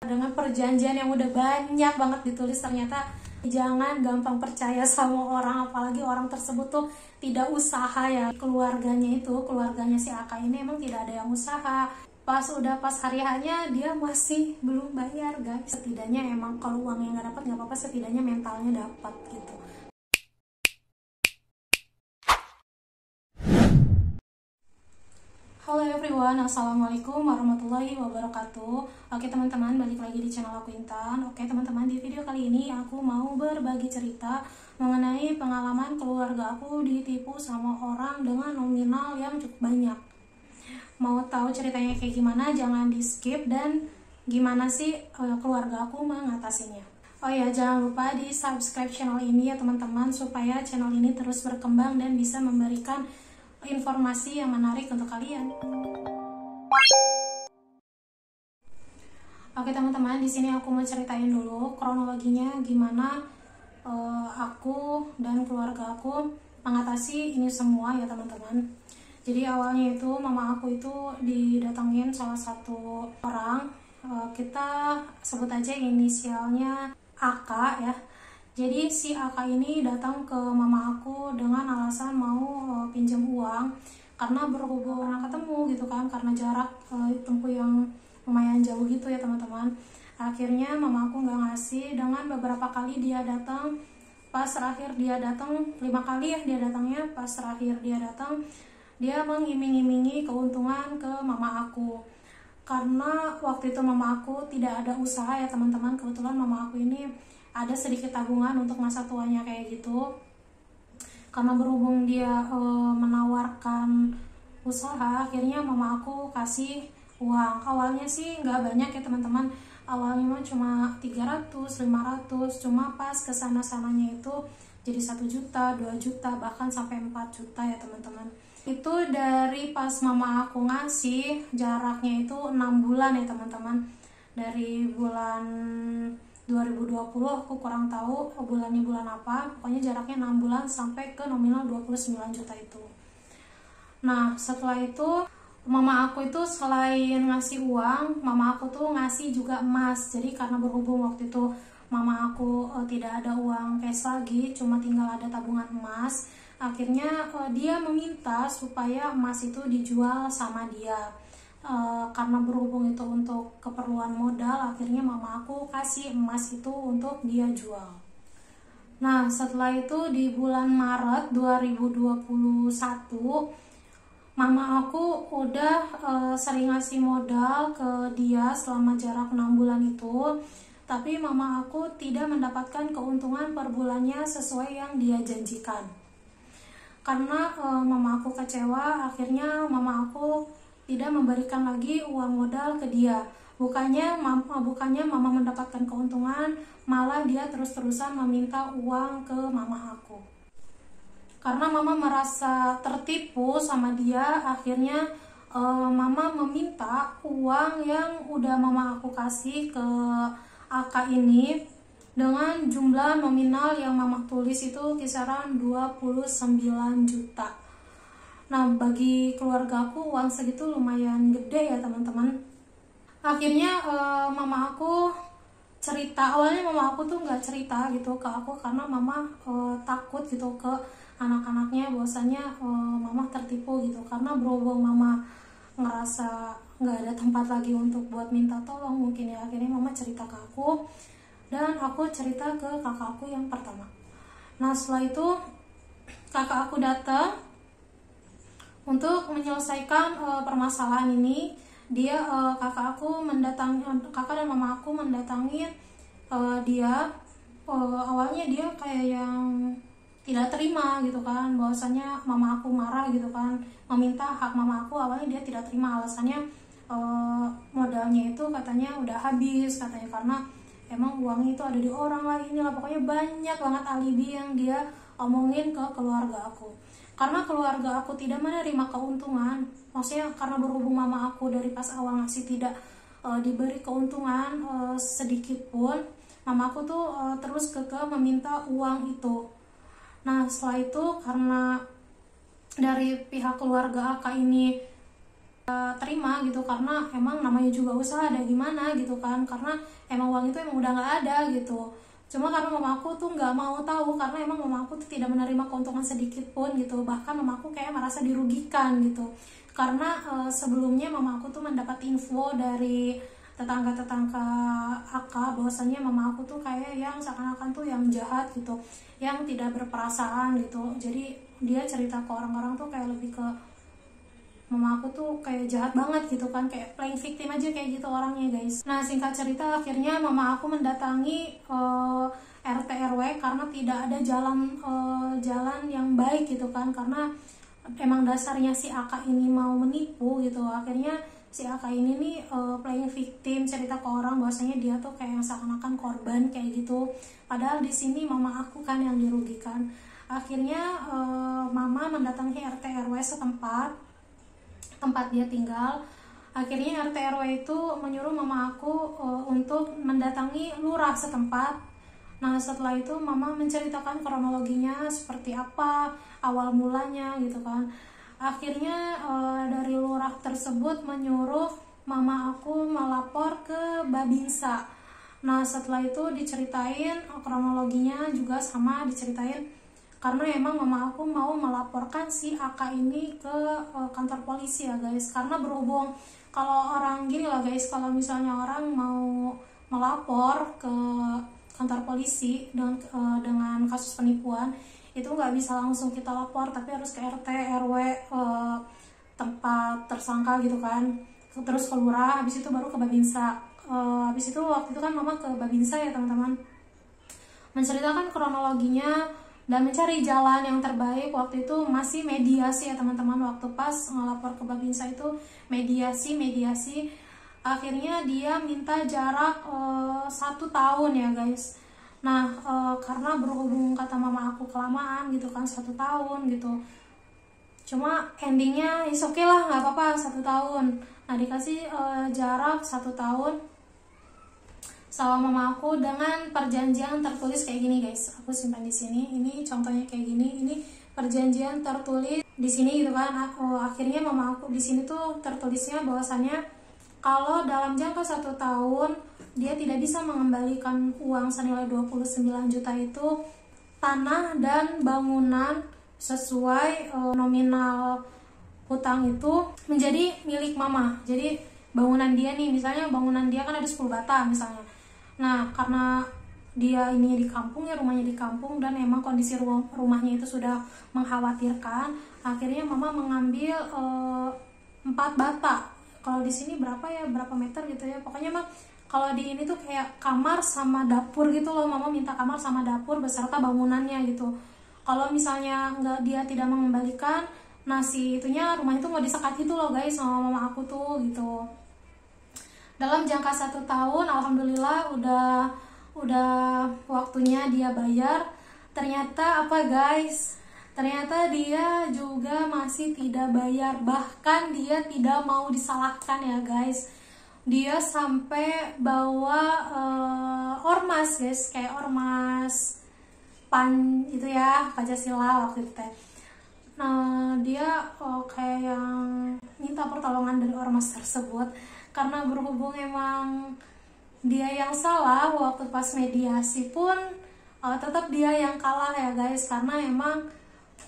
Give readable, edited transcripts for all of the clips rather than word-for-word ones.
Dengan perjanjian yang udah banyak banget ditulis, ternyata jangan gampang percaya sama orang, apalagi orang tersebut tuh tidak usaha ya. Keluarganya si Aka ini emang tidak ada yang usaha. Pas hari hanya dia masih belum bayar guys. Setidaknya emang kalau uangnya nggak dapat nggak apa-apa, setidaknya mentalnya dapat gitu. Halo everyone, assalamualaikum warahmatullahi wabarakatuh. Oke teman-teman, balik lagi di channel aku Intan. Oke teman-teman, di video kali ini aku mau berbagi cerita mengenai pengalaman keluarga aku ditipu sama orang dengan nominal yang cukup banyak. Mau tahu ceritanya kayak gimana? Jangan di skip, dan gimana sih keluarga aku mengatasinya. Oh ya, jangan lupa di subscribe channel ini ya teman-teman, supaya channel ini terus berkembang dan bisa memberikan informasi yang menarik untuk kalian. Oke teman-teman, di sini aku mau ceritain dulu kronologinya gimana aku dan keluarga aku mengatasi ini semua ya teman-teman. Jadi awalnya itu mama aku itu didatengin salah satu orang, kita sebut aja inisialnya AK ya. Jadi si Aka ini datang ke mama aku dengan alasan mau pinjam uang, karena berhubung pernah ketemu gitu kan, karena jarak tempuh yang lumayan jauh gitu ya teman-teman. Akhirnya mama aku nggak ngasih, dengan beberapa kali dia datang. Pas terakhir dia datang 5 kali ya dia datangnya. Pas terakhir dia datang, dia mengiming-imingi keuntungan ke mama aku. Karena waktu itu mama aku tidak ada usaha ya teman-teman. Kebetulan mama aku ini ada sedikit tabungan untuk masa tuanya kayak gitu. Karena berhubung dia menawarkan usaha, akhirnya mama aku kasih uang. Awalnya sih nggak banyak ya teman-teman, awalnya mah cuma 300, 500, cuma pas kesana-sananya itu jadi 1 juta, 2 juta, bahkan sampai 4 juta ya teman-teman. Itu dari pas mama aku ngasih, jaraknya itu 6 bulan ya teman-teman. Dari bulan 2020, aku kurang tahu bulannya bulan apa, pokoknya jaraknya 6 bulan sampai ke nominal 29 juta itu. Nah setelah itu mama aku itu selain ngasih uang, mama aku tuh ngasih juga emas. Jadi karena berhubung waktu itu mama aku tidak ada uang cash lagi, cuma tinggal ada tabungan emas, akhirnya dia meminta supaya emas itu dijual sama dia. Karena berhubung itu untuk keperluan modal, akhirnya mama aku kasih emas itu untuk dia jual. Nah setelah itu di bulan Maret 2021, mama aku udah sering ngasih modal ke dia selama jarak 6 bulan itu, tapi mama aku tidak mendapatkan keuntungan per bulannya sesuai yang dia janjikan. Karena mama aku kecewa, akhirnya mama aku tidak memberikan lagi uang modal ke dia. Bukannya mama mendapatkan keuntungan, malah dia terus-terusan meminta uang ke mama aku. Karena mama merasa tertipu sama dia, akhirnya mama meminta uang yang udah mama aku kasih ke Aka ini dengan jumlah nominal yang mama tulis itu kisaran 29 juta. Nah bagi keluarga aku uang segitu lumayan gede ya teman-teman. Akhirnya mama aku cerita, awalnya mama aku tuh nggak cerita gitu ke aku karena mama takut gitu ke anak-anaknya bahwasanya mama tertipu gitu. Karena berhubung mama ngerasa nggak ada tempat lagi untuk buat minta tolong mungkin ya, akhirnya mama cerita ke aku dan aku cerita ke kakak aku yang pertama. Nah setelah itu kakak aku datang untuk menyelesaikan permasalahan ini. Dia kakak dan mama aku mendatangi dia. Awalnya dia kayak yang tidak terima gitu kan, bahwasanya mama aku marah gitu kan, meminta hak mama aku. Awalnya dia tidak terima, alasannya modalnya itu katanya udah habis katanya, karena emang uangnya itu ada di orang lain lah. Pokoknya banyak banget alibi yang dia omongin ke keluarga aku. Karena keluarga aku tidak menerima keuntungan, maksudnya karena berhubung mama aku dari pas awal ngasih tidak diberi keuntungan sedikit pun, mama aku tuh terus kekeh meminta uang itu. Nah setelah itu karena dari pihak keluarga Aka ini terima gitu, karena emang namanya juga usaha, ada gimana gitu kan, karena emang uang itu emang udah nggak ada gitu. Cuma karena mama aku tuh nggak mau tahu, karena emang mama aku tuh tidak menerima keuntungan sedikit pun gitu, bahkan mama aku kayak merasa dirugikan gitu, karena sebelumnya mama aku tuh mendapat info dari tetangga-tetangga Aka bahwasanya mama aku tuh kayak yang seakan-akan tuh yang jahat gitu, yang tidak berperasaan gitu. Jadi dia cerita ke orang-orang tuh kayak lebih ke mama aku tuh kayak jahat banget gitu kan, kayak playing victim aja kayak gitu orangnya guys. Nah singkat cerita akhirnya mama aku mendatangi RT RW karena tidak ada jalan yang baik gitu kan, karena emang dasarnya si Aka ini mau menipu gitu. Akhirnya si Aka ini nih playing victim, cerita ke orang bahwasanya dia tuh kayak yang seakan-akan korban kayak gitu, padahal di sini mama aku kan yang dirugikan. Akhirnya mama mendatangi RT RW setempat tempat dia tinggal. Akhirnya RT RW itu menyuruh mama aku untuk mendatangi lurah setempat. Nah setelah itu mama menceritakan kronologinya seperti apa awal mulanya gitu kan. Akhirnya dari lurah tersebut menyuruh mama aku melapor ke Babinsa. Nah setelah itu diceritain kronologinya juga sama diceritain, karena emang mama aku mau melaporkan si Aka ini ke kantor polisi ya guys. Karena berhubung kalau orang gini lah guys, kalau misalnya orang mau melapor ke kantor polisi dengan kasus penipuan, itu nggak bisa langsung kita lapor, tapi harus ke RT RW tempat tersangka gitu kan, terus ke lurah, habis itu baru ke Babinsa. Habis itu waktu itu kan mama ke Babinsa ya teman-teman, menceritakan kronologinya dan mencari jalan yang terbaik. Waktu itu masih mediasi ya teman-teman, waktu pas ngelapor ke Babinsa itu mediasi. Akhirnya dia minta jarak 1 tahun ya guys. Nah karena berhubung kata mama aku kelamaan gitu kan 1 tahun gitu, cuma endingnya is okay lah, nggak apa-apa 1 tahun. Nah dikasih jarak 1 tahun sama mama aku dengan perjanjian tertulis kayak gini guys. Aku simpan di sini. Ini contohnya kayak gini. Ini perjanjian tertulis di sini gitu kan. Akhirnya mama aku di sini tuh tertulisnya bahwasannya kalau dalam jangka 1 tahun dia tidak bisa mengembalikan uang senilai 29 juta itu, tanah dan bangunan sesuai nominal hutang itu menjadi milik mama. Jadi bangunan dia nih, misalnya bangunan dia kan ada 10 bata misalnya. Nah karena dia ini di kampung ya, rumahnya di kampung, dan emang kondisi rumahnya itu sudah mengkhawatirkan, akhirnya mama mengambil 4 bata. Kalau di sini berapa ya, berapa meter gitu ya, pokoknya mah kalau di ini tuh kayak kamar sama dapur gitu loh. Mama minta kamar sama dapur beserta bangunannya gitu. Kalau misalnya dia tidak mengembalikan, nah si itunya rumah itu mau disekat gitu loh guys sama mama aku tuh gitu. Dalam jangka 1 tahun alhamdulillah udah waktunya dia bayar. Ternyata apa guys, ternyata dia juga masih tidak bayar, bahkan dia tidak mau disalahkan ya guys. Dia sampai bawa ormas guys, kayak ormas PAN itu ya, Pancasila waktu itu teh. Nah dia kayak yang minta pertolongan dari ormas tersebut, karena berhubung emang dia yang salah waktu pas mediasi pun tetap dia yang kalah ya guys, karena emang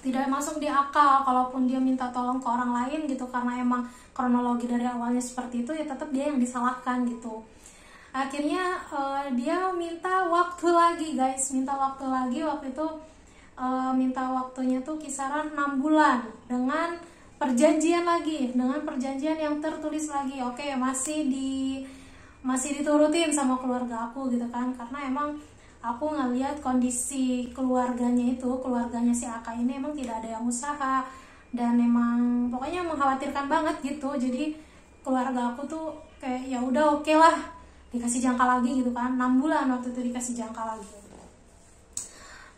tidak masuk di akal kalaupun dia minta tolong ke orang lain gitu, karena emang kronologi dari awalnya seperti itu ya, tetap dia yang disalahkan gitu. Akhirnya dia minta waktu lagi guys, minta waktu lagi. Waktu itu minta waktunya tuh kisaran 6 bulan dengan perjanjian lagi, dengan perjanjian yang tertulis lagi. Oke, masih diturutin sama keluarga aku gitu kan, karena emang aku ngeliat kondisi keluarganya si Aka ini emang tidak ada yang usaha, dan emang pokoknya mengkhawatirkan banget gitu. Jadi keluarga aku tuh kayak ya udah oke lah, dikasih jangka lagi gitu kan, 6 bulan waktu itu dikasih jangka lagi.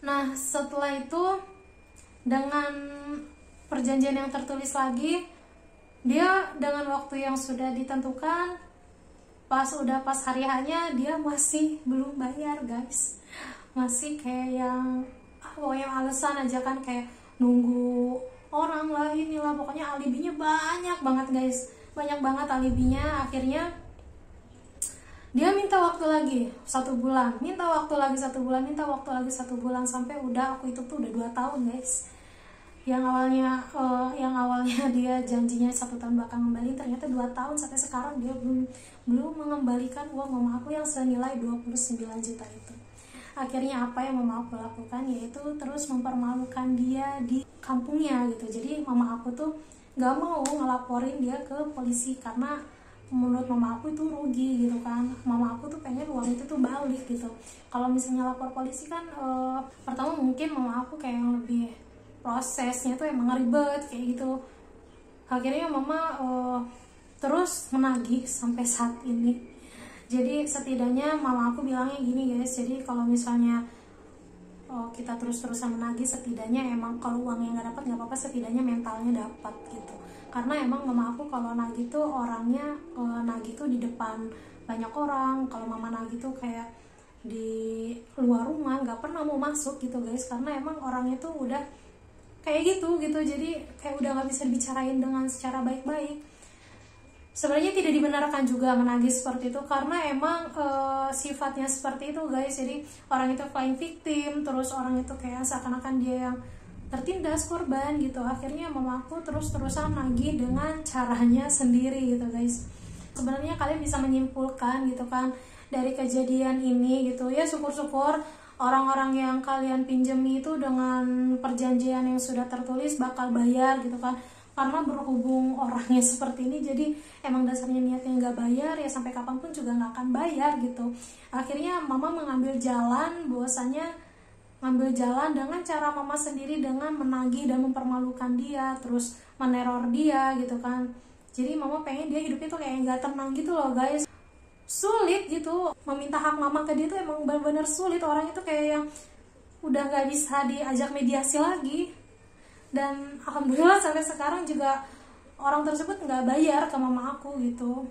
Nah setelah itu dengan perjanjian yang tertulis lagi, dia dengan waktu yang sudah ditentukan, pas hari hanya dia masih belum bayar guys. Masih kayak yang pokoknya alasan aja kan, kayak nunggu orang lah inilah, pokoknya alibinya banyak banget guys. banyak banget alibinya. Akhirnya dia minta waktu lagi 1 bulan, minta waktu lagi 1 bulan, minta waktu lagi 1 bulan, sampai udah aku itu tuh udah 2 tahun guys. Yang awalnya dia janjinya 1 tahun bakal kembali, ternyata 2 tahun sampai sekarang dia belum mengembalikan uang mama aku yang senilai 29 juta itu. Akhirnya apa yang mama aku lakukan, yaitu terus mempermalukan dia di kampungnya gitu. Jadi mama aku tuh gak mau ngelaporin dia ke polisi karena menurut mama aku itu rugi gitu kan. Mama aku tuh pengen uang itu tuh balik gitu. Kalau misalnya lapor polisi kan pertama mungkin mama aku kayak yang lebih prosesnya tuh emang ribet kayak gitu. Akhirnya mama terus menagih sampai saat ini. Jadi setidaknya mama aku bilangnya gini guys, jadi kalau misalnya kita terus-terusan menagih, setidaknya emang kalau uangnya nggak dapat nggak apa-apa, setidaknya mentalnya dapat gitu. Karena emang mama aku kalau nagih tuh orangnya nagih tuh di depan banyak orang. Kalau mama nagih tuh kayak di luar rumah, nggak pernah mau masuk gitu guys, karena emang orangnya tuh udah kayak gitu. Jadi kayak udah nggak bisa dibicarain dengan secara baik-baik. Sebenarnya tidak dibenarkan juga menagih seperti itu, karena emang sifatnya seperti itu guys. Jadi orang itu playing victim, terus orang itu kayak seakan-akan dia yang tertindas, korban gitu. Akhirnya mamaku terus-terusan nagih dengan caranya sendiri gitu guys. Sebenarnya kalian bisa menyimpulkan gitu kan dari kejadian ini gitu ya, syukur-syukur orang-orang yang kalian pinjami itu dengan perjanjian yang sudah tertulis bakal bayar gitu kan. Karena berhubung orangnya seperti ini, jadi emang dasarnya niatnya nggak bayar ya, sampai kapanpun juga nggak akan bayar gitu. Akhirnya mama mengambil jalan, bahwasanya ngambil jalan dengan cara mama sendiri, dengan menagih dan mempermalukan dia, terus meneror dia gitu kan. Jadi mama pengen dia hidupnya tuh kayak nggak tenang gitu loh guys. Sulit gitu, meminta hak mama ke dia tuh emang bener-bener sulit. Orang itu kayak yang udah nggak bisa diajak mediasi lagi. Dan alhamdulillah sampai sekarang juga orang tersebut nggak bayar ke mama aku gitu.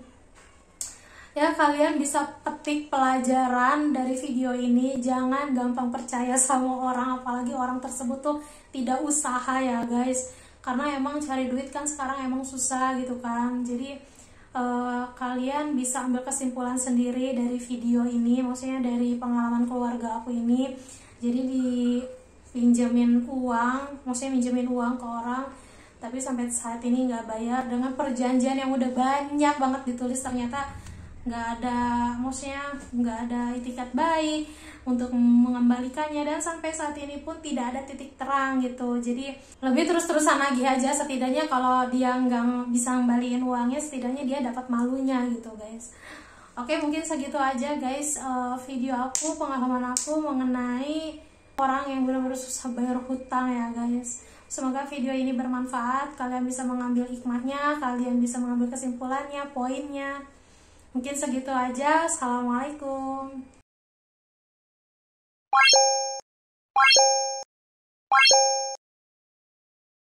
Ya, kalian bisa petik pelajaran dari video ini, jangan gampang percaya sama orang, apalagi orang tersebut tuh tidak usaha ya guys. Karena emang cari duit kan sekarang emang susah gitu kan. Jadi kalian bisa ambil kesimpulan sendiri dari video ini, maksudnya dari pengalaman keluarga aku ini. Jadi dipinjemin uang, maksudnya minjemin uang ke orang, tapi sampai saat ini nggak bayar dengan perjanjian yang udah banyak banget ditulis, ternyata nggak ada, maksudnya nggak ada itikat baik untuk mengembalikannya, dan sampai saat ini pun tidak ada titik terang gitu. Jadi lebih terus-terusan lagi aja, setidaknya kalau dia nggak bisa ngembaliin uangnya, setidaknya dia dapat malunya gitu guys. Oke, mungkin segitu aja guys video aku, pengalaman aku mengenai orang yang benar-benar susah bayar hutang ya guys. Semoga video ini bermanfaat, kalian bisa mengambil hikmahnya, kalian bisa mengambil kesimpulannya, poinnya. Mungkin segitu aja. Assalamualaikum.